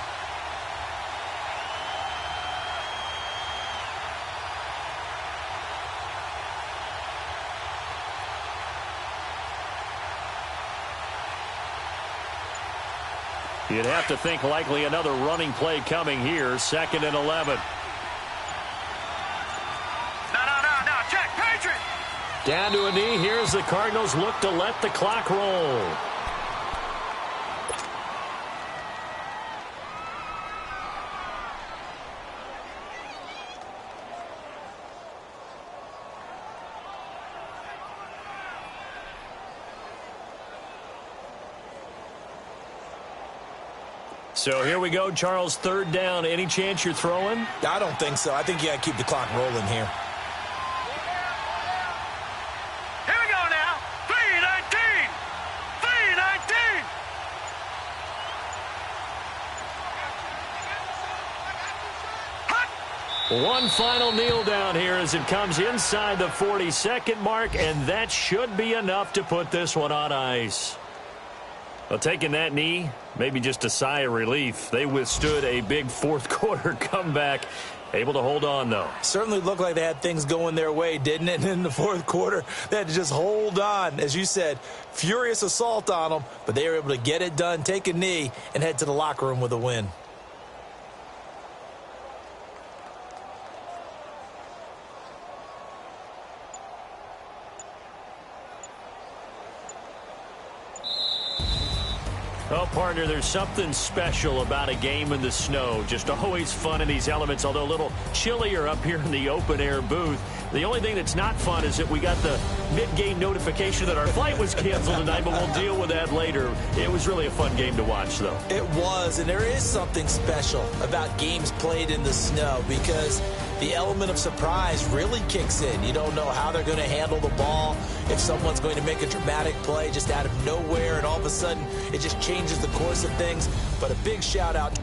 You'd have to think likely another running play coming here. 2nd and 11. No. Check. Patriot. Down to a knee. Here's the Cardinals look to let the clock roll. So here we go, Charles, 3rd down. Any chance you're throwing? I don't think so. I think you got to keep the clock rolling here. Here we go now. 3:19. 3:19. One final kneel down here as it comes inside the 40-second mark, and that should be enough to put this one on ice. Well, taking that knee, maybe just a sigh of relief. They withstood a big 4th quarter comeback. Able to hold on, though. Certainly looked like they had things going their way, didn't it? And in the 4th quarter, they had to just hold on. As you said, furious assault on them, but they were able to get it done, take a knee, and head to the locker room with a win. Oh, partner, there's something special about a game in the snow. Just always fun in these elements, although a little chillier up here in the open-air booth. The only thing that's not fun is that we got the mid-game notification that our flight was canceled tonight, but we'll deal with that later. It was really a fun game to watch, though. It was, and there is something special about games played in the snow because the element of surprise really kicks in. You don't know how they're going to handle the ball, if someone's going to make a dramatic play just out of nowhere, and all of a sudden it just changes the course of things. But a big shout out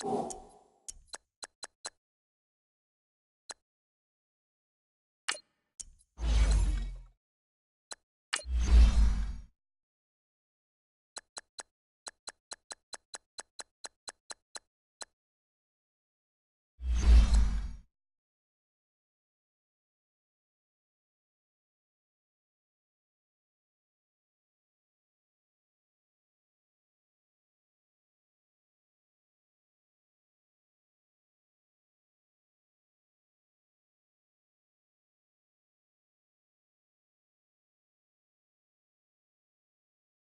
you.